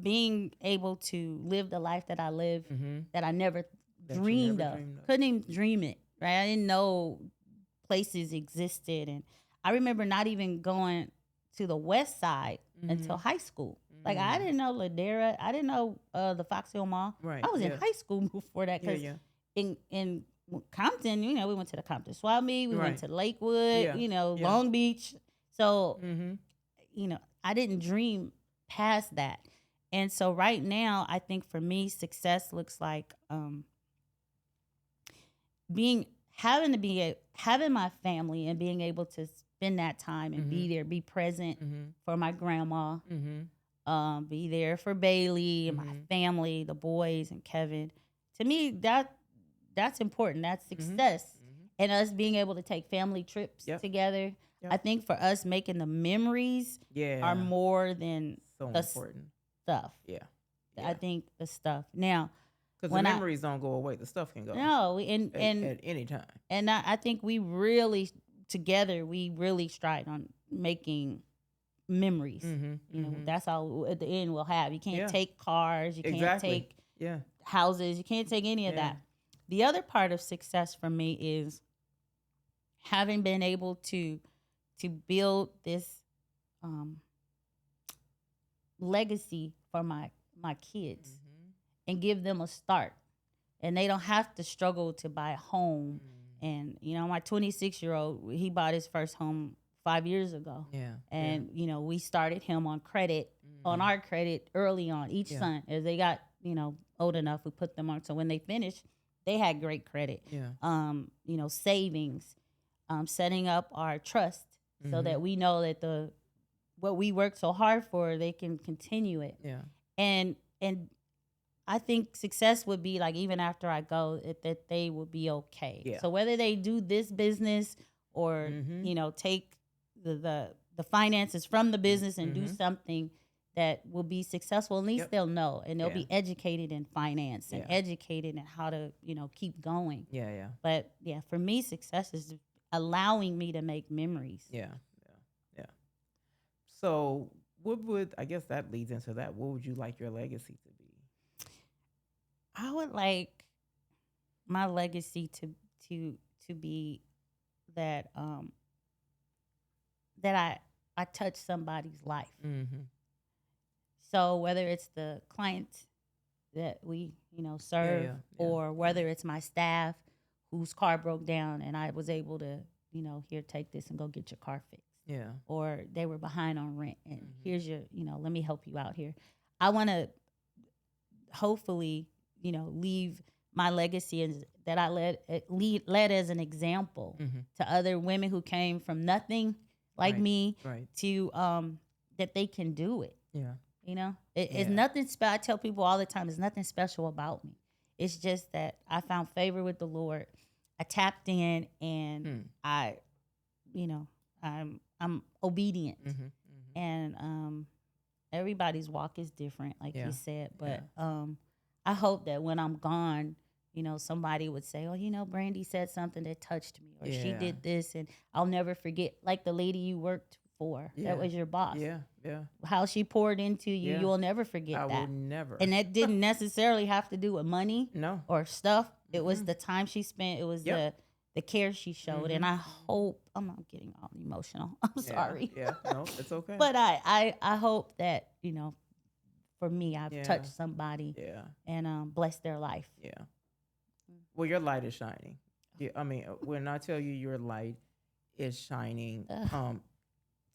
being able to live the life that I live, mm-hmm. that I never That you dreamed never of. dreamed of. Couldn't even dream it, right? I didn't know places existed. And I remember not even going to the west side until high school. Like, I didn't know Ladera. I didn't know the Fox Hill Mall. Right. I was in Yeah. high school before that, Yeah. because Yeah. in Compton, we went to the Compton Swap Meet. We went Right. to Lakewood, Yeah. Yeah. Long Beach. So, Mm-hmm. I didn't dream past that. And so right now, I think for me, success looks like being having my family, and being able to spend that time and be there, be present Mm-hmm. for my grandma, Mm-hmm. be there for Bailey and my family, the boys and Kevin. To me, that's important. That's success. Mm-hmm. And us being able to take family trips Yep. together. Yep. I think for us, making the memories Yeah. are more than So the important. stuff. Yeah. I think the stuff. Now, Because the when memories don't go away. The stuff can go no, at any time. and I think we really together we really stride on making memories. Mm-hmm. That's all at the end we'll have. You can't Yeah. take cars, you can't Exactly. take Yeah. houses, you can't take any of Yeah. that. The other part of success for me is having been able to build this legacy for my kids, and give them a start, and they don't have to struggle to buy a home. And my 26-year-old, he bought his first home 5 years ago. Yeah. And we started him on credit, on our credit early on. Each son, as they got old enough, we put them on, so when they finished, they had great credit. Yeah. Savings, setting up our trust, so that we know that what we worked so hard for, they can continue it. Yeah. And I think success would be like, even after I go, that they will be okay. Yeah. So whether they do this business, or take the finances from the business and do something that will be successful, at least they'll know, and they'll be educated in finance, and educated in how to keep going. Yeah. Yeah. But yeah, for me, success is allowing me to make memories. Yeah. Yeah. Yeah. So, I guess that leads into that. What would you like your legacy to be? I would like my legacy to be that that I touch somebody's life. Mm-hmm. So whether it's the clients that we, serve, or whether it's my staff whose car broke down and I was able to, here, take this and go get your car fixed. Yeah. Or they were behind on rent and here's your, let me help you out here. I want to hopefully, leave my legacy and that I led as an example to other women who came from nothing like me to that they can do it. Yeah. It's nothing special. I tell people all the time, there's nothing special about me. It's just that I found favor with the Lord. I tapped in and I'm obedient. And everybody's walk is different, like you said. But I hope that when I'm gone, somebody would say, oh, Brandi said something that touched me, or she did this, and I'll never forget, like the lady you worked for, that was your boss. How she poured into you, you'll never forget that. I will never. And that didn't necessarily have to do with money or stuff. It was the time she spent. It was the care she showed. And I hope, I'm not getting all emotional. I'm sorry. No, it's okay. But I hope that, for me, I've touched somebody and blessed their life. Well, your light is shining. I mean, when I tell you your light is shining,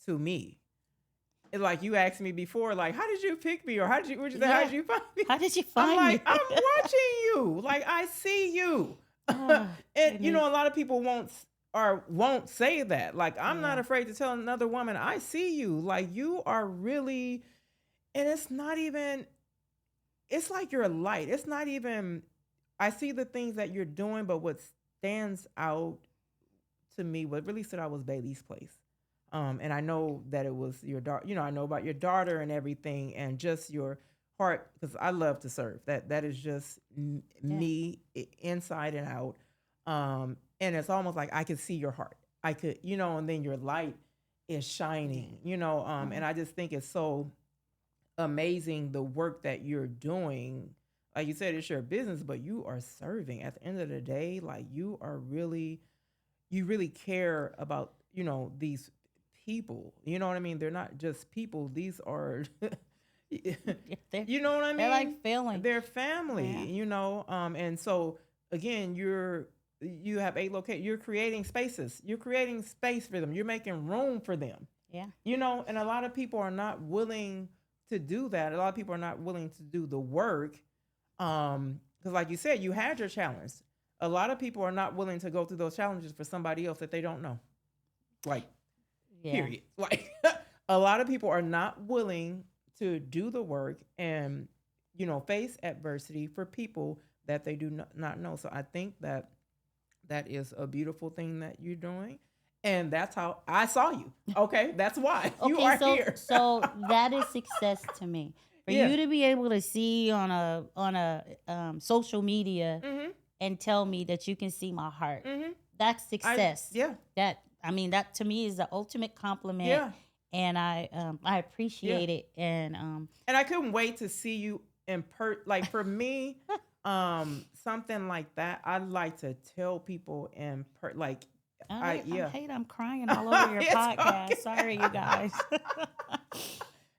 to me, it's like you asked me before, like, how did you pick me, or how did you find me? How did you find I'm me? like, I'm watching you, like I see you, and goodness. a lot of people won't say that. Like, I'm not afraid to tell another woman, I see you, like you are really, and it's not even, it's like your light. It's not even, I see the things that you're doing, but what stands out to me, what really stood out was Bailey's place. And I know that it was your daughter, I know about your daughter and everything, and just your heart, because I love to serve. That is just me inside and out. And it's almost like I could see your heart. I could, and then your light is shining, and I just think it's so amazing the work that you're doing. Like you said, it's your business, but you are serving. At the end of the day, like you really care about, these people. You know what I mean? They're not just people. These are, you know what I mean? They're like family. They're family, and so again, you have 8 locations. You're creating spaces. You're creating space for them. You're making room for them. Yeah. And a lot of people are not willing to do that. A lot of people are not willing to do the work. Because like you said, you had your challenge. A lot of people are not willing to go through those challenges for somebody else that they don't know. Like, period. Like, a lot of people are not willing to do the work and, face adversity for people that they do not know. So I think that is a beautiful thing that you're doing. And that's how I saw you. Okay, that's why you are here. So that is success to me. For you to be able to see on a social media and tell me that you can see my heart, that's success. That to me is the ultimate compliment. Yeah. And I appreciate it. And I couldn't wait to see you in like for me, something like that. I like to tell people like. I'm crying all over your podcast. Okay. Sorry, you guys.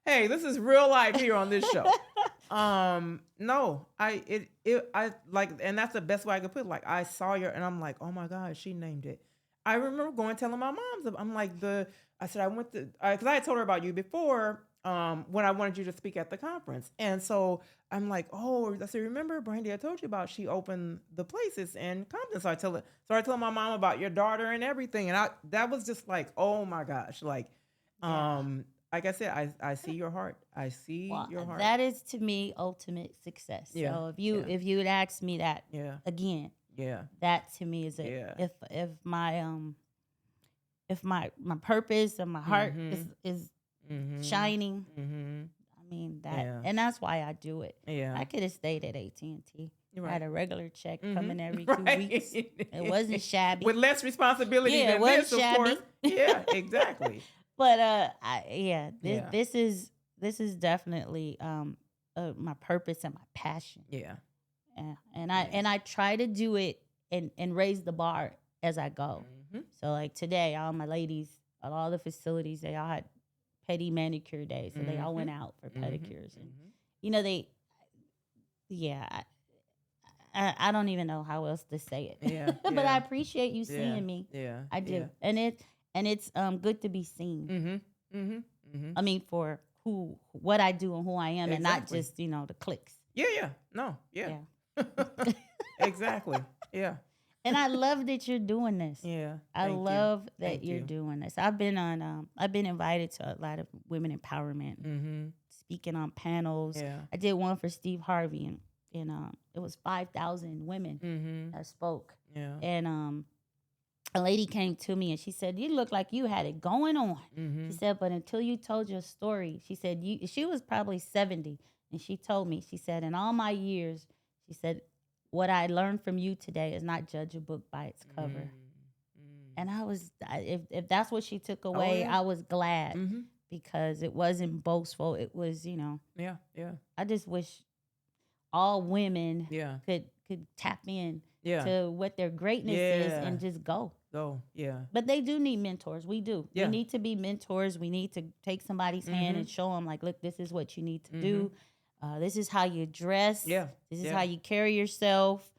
Hey, this is real life here on this show. No, I like, and that's the best way I could put it. Like, I saw you and I'm like, oh my God, she named it. I remember going telling my moms. I'm like, I said I went to, because I had told her about you before, when I wanted you to speak at the conference. And so I'm like, oh, I said, remember Brandi, I told you about, she opened the places in Compton. So I told my mom about your daughter and everything. And that was just like, oh my gosh. Like, like I said, I see your heart. I see your heart. That is to me ultimate success. Yeah. So if you would ask me that again, that to me is if my purpose and my heart is shining. I mean that, and that's why I do it. Yeah, I could have stayed at AT&T. I had a regular check coming every 2 weeks. It wasn't shabby. With less responsibility than this, of course. Yeah, exactly. But this is definitely my purpose and my passion. Yeah. And I try to do it and raise the bar as I go. So like today, all my ladies at all the facilities, they all had petty manicure days. So they all went out for pedicures. And, you know, I don't even know how else to say it. Yeah. But I appreciate you seeing me. Yeah. I do. Yeah. And it's good to be seen. Mm-hmm. I mean, for what I do and who I am, and not Exactly. just, the clicks. Yeah. No. Yeah. Exactly. Yeah. And I love that you're doing this. Yeah. I Thank you. love that Thank you're you. doing this. I've been invited to a lot of women empowerment, speaking on panels. Yeah. I did one for Steve Harvey, and it was 5,000 women that spoke. Yeah. And a lady came to me and she said, "You look like you had it going on." She said, "But until you told your story," she said, she was probably 70, and she told me, she said, "In all my years," she said, "what I learned from you today is not judge a book by its cover." And if that's what she took away, I was glad because it wasn't boastful. It was, Yeah. I just wish all women Yeah. could tap in Yeah. to what their greatness is and just go. Go. Yeah. But they do need mentors. We do. Yeah. We need to be mentors. We need to take somebody's hand and show them, like, look, this is what you need to do. This is how you dress. Yeah. This is how you carry yourself.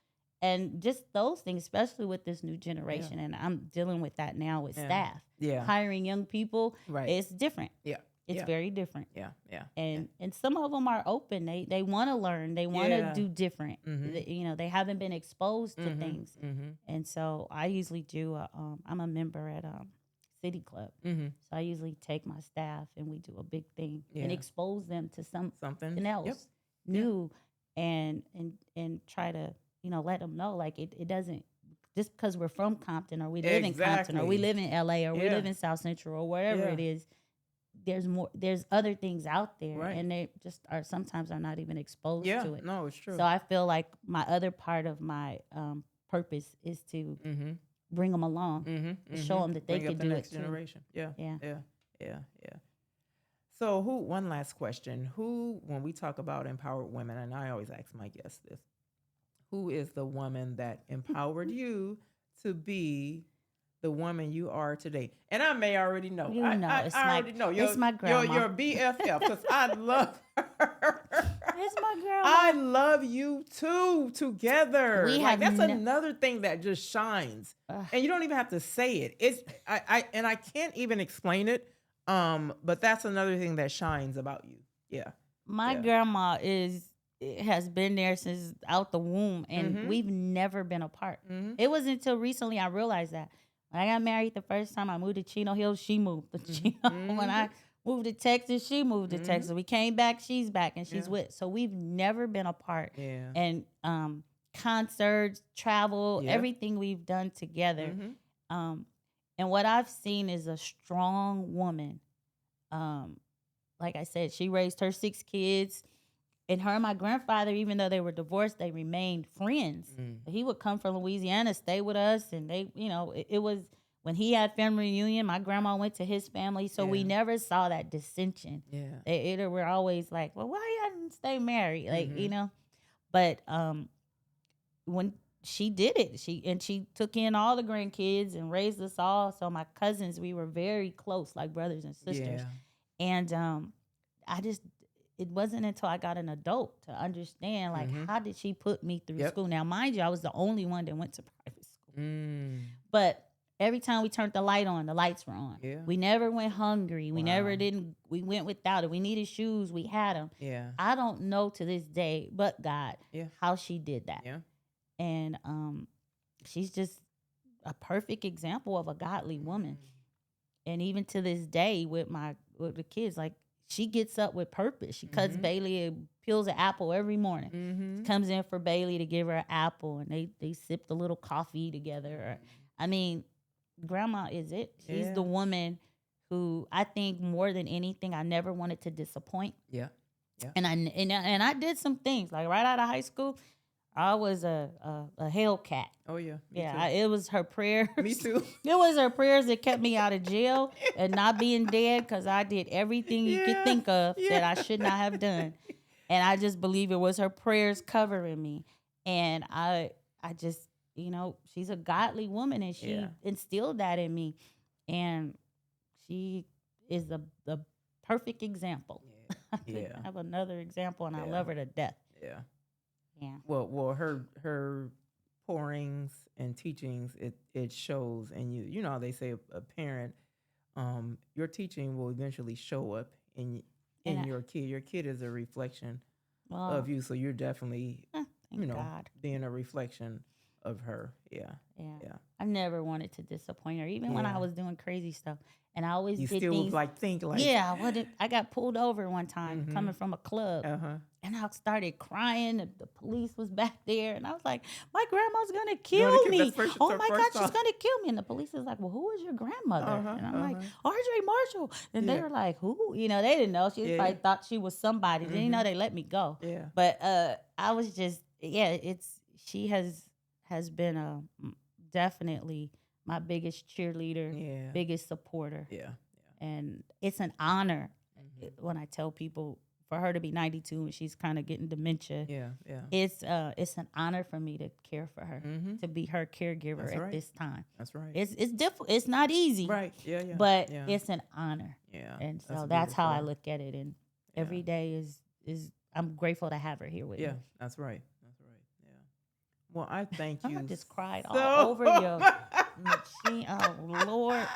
And just those things, especially with this new generation. And I'm dealing with that now with staff. Yeah. Hiring young people, Right. it's different. Yeah. It's very different. Yeah. And some of them are open. They want to learn. They want to do different. They haven't been exposed to things. And so I usually do. I'm a member at City Club. So I usually take my staff and we do a big thing and expose them to something else new, and try to let them know, like, it doesn't, just because we're from Compton or we live in Compton or we live in LA or we live in South Central or wherever it is. There's other things out there, and they just sometimes are not even exposed to it. No, it's true. So I feel like my other part of my purpose is to bring them along, and show them that they can do the it next too. generation. Yeah. Yeah. So one last question. When we talk about empowered women, and I always ask my guests this, who is the woman that empowered you to be the woman you are today? And I may already know. I already know. It's my grandma. Your BFF, because I love her. It's my grandma. I love you too. Together, that's another thing that just shines, and you don't even have to say it. It's I can't even explain it. But that's another thing that shines about you. Yeah. My grandma has been there since out the womb, and we've never been apart. It wasn't until recently I realized that. When I got married the first time, I moved to Chino Hills, she moved to Chino. When I moved to Texas, she moved to Texas. We came back, she's back, and she's with. So we've never been apart. Yeah. And concerts, travel, everything we've done together. And what I've seen is a strong woman. Like I said, she raised her 6 kids. And her and my grandfather, even though they were divorced, they remained friends. He would come from Louisiana, stay with us, and they, it was when he had family reunion. My grandma went to his family, so we never saw that dissension. They were always like, "Well, why you didn't stay married?" But when she did it, she took in all the grandkids and raised us all. So my cousins, we were very close, like brothers and sisters. And it wasn't until I got an adult to understand, like, how did she put me through school? Now, mind you, I was the only one that went to private school. But every time we turned the light on, the lights were on. We never went hungry. We we went without it. We needed shoes. We had them. I don't know to this day, but God, how she did that. And she's just a perfect example of a godly woman. And even to this day with the kids, like, she gets up with purpose. She cuts Bailey, peels an apple every morning. Comes in for Bailey to give her an apple, and they sip the little coffee together. I mean, Grandma is it. She's the woman who I think more than anything, I never wanted to disappoint. And I did some things, like right out of high school. I was a Hellcat. Oh, yeah. It was her prayers. Me too. It was her prayers that kept me out of jail and not being dead, because I did everything you could think of that I should not have done. And I just believe it was her prayers covering me. And I just you know, she's a godly woman, and she instilled that in me, and she is the perfect example. Yeah. I have another example, and I love her to death. Yeah. Yeah. Well, her pourings and teachings, it shows, and you know how they say a parent, your teaching will eventually show up in your kid. Your kid is a reflection of you, so you're definitely thank God, being a reflection of her. Yeah. I never wanted to disappoint her, even when I was doing crazy stuff. And I always You did still things. think like I got pulled over one time coming from a club. And I started crying. The police was back there. And I was like, my grandma's going to kill me. Oh, my God, she's going to kill me. And the police is like, well, who is your grandmother? And I'm like, RJ Marshall. And they were like, who? You know, they didn't know. She probably thought she was somebody. They didn't know they let me go. Yeah. But I was just, she has been definitely my biggest cheerleader, biggest supporter. Yeah. And it's an honor when I tell people, for her to be 92 and she's kind of getting dementia. It's an honor for me to care for her, to be her caregiver at this time. That's right. It's difficult. It's not easy. Right. Yeah. But it's an honor. Yeah. And so that's how I look at it. And every day is I'm grateful to have her here with me. Yeah. That's right. Yeah. Well, I thank you. I just cried all over your machine. Oh Lord.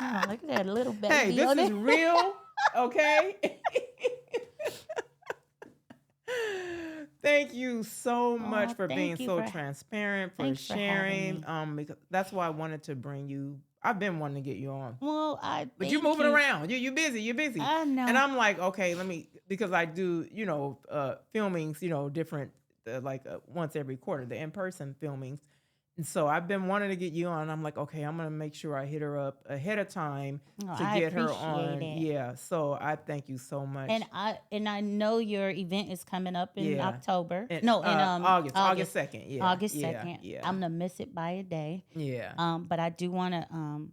Oh, look at that little baby. Hey, this is real. Okay. Thank you so much for being so transparent, for sharing. Because that's why I wanted to bring you. I've been wanting to get you on. Well, but you're moving around. You're busy. You're busy. I know. And I'm like, okay, because I do, filmings, different, once every quarter, the in-person filmings. And so I've been wanting to get you on. I'm like, okay, I'm going to make sure I hit her up ahead of time to get her on. It. Yeah. So I thank you so much. And I know your event is coming up in October. August 2nd. Yeah. August 2nd. Yeah. I'm going to miss it by a day. Yeah. But I do want to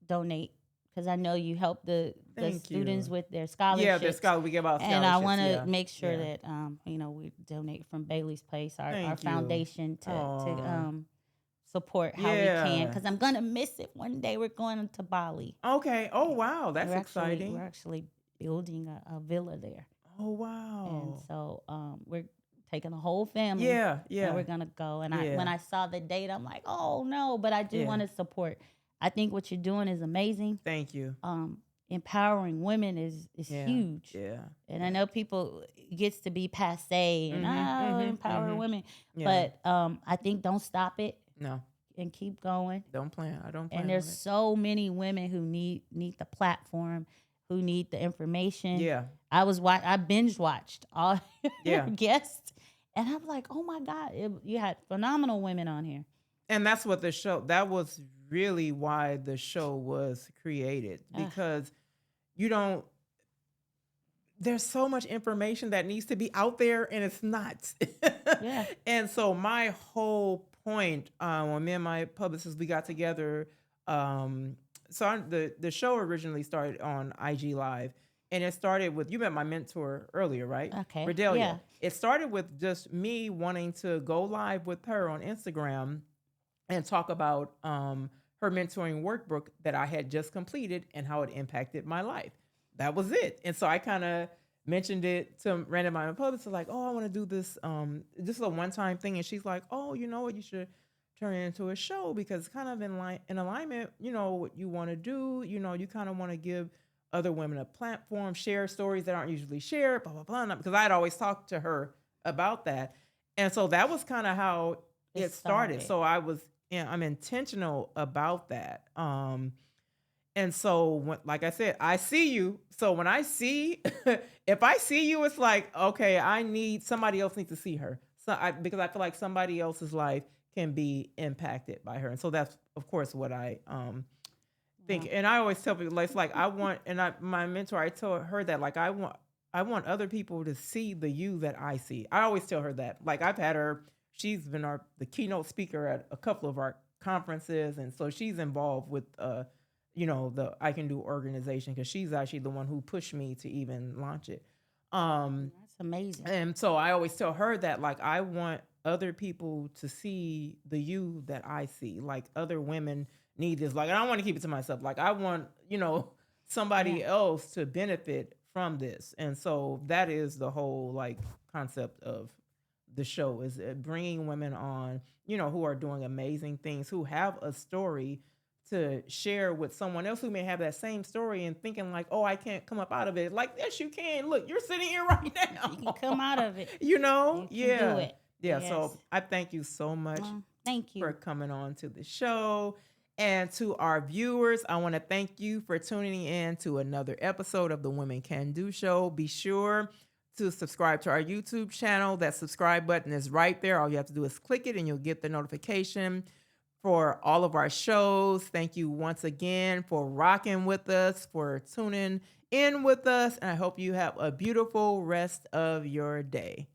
donate, because I know you help the students with their scholarships. Yeah, their scholarships. We give out scholarships. And I want to make sure that we donate from Bailey's Place, our foundation, to support how we can, because I'm gonna miss it one day. We're going to Bali. Okay. Oh wow, that's exciting. We're actually building a villa there. Oh wow. And so we're taking a whole family. Yeah. And we're gonna go. And when I saw the date, I'm like, oh no, but I do want to support. I think what you're doing is amazing. Thank you. Empowering women is huge. Yeah. And I know people gets to be passe and empower women, but I think don't stop it. No. And keep going. I don't plan. And there's so many women who need the platform, who need the information. Yeah. I binge watched all your guests, and I'm like, oh my God, you had phenomenal women on here. And that's what that was really why the show was created, because there's so much information that needs to be out there, and it's not. Yeah. And so my whole point, when me and my publicist, we got together, the show originally started on IG Live, and it started with, you met my mentor earlier, right? Okay. Redelia. Yeah. It started with just me wanting to go live with her on Instagram and talk about her mentoring workbook that I had just completed and how it impacted my life. That was it. And so I kind of mentioned it to random my publicist, like, oh, I want to do this. This is a one-time thing. And she's like, oh, you know what? You should turn it into a show, because it's kind of in alignment, what you want to do. You kind of want to give other women a platform, share stories that aren't usually shared, blah, blah, blah. Because I'd always talked to her about that. And so that was kind of how it started. So I'm intentional about that. And so, like I said, I see you. So when I see, if I see you, it's like, okay, somebody else needs to see her. Because I feel like somebody else's life can be impacted by her. And so that's, of course, what I think. Yeah. And I always tell people, it's like, my mentor, I told her that, like, I want other people to see the you that I see. I always tell her that. Like, I've had her, she's been the keynote speaker at a couple of our conferences. And so she's involved with, the I Can Do organization, because she's actually the one who pushed me to even launch it. That's amazing. And so I always tell her that, like, I want other people to see the you that I see. Like other women need this. Like I don't want to keep it to myself. Like I want, Yeah. somebody else to benefit from this. And so that is the whole like concept of the show is bringing women on, who are doing amazing things, who have a story to share with someone else who may have that same story and thinking like, oh, I can't come up out of it. Like, yes, you can. Look, you're sitting here right You can now. come out of it. You can do Yeah. it. Yeah. Yes. So I thank you so much Thank for you. coming on to the show. And to our viewers, I want to thank you for tuning in to another episode of the Women Can Do Show. Be sure to subscribe to our YouTube channel. That subscribe button is right there. All you have to do is click it and you'll get the notification for all of our shows. Thank you once again for rocking with us, for tuning in with us. And I hope you have a beautiful rest of your day.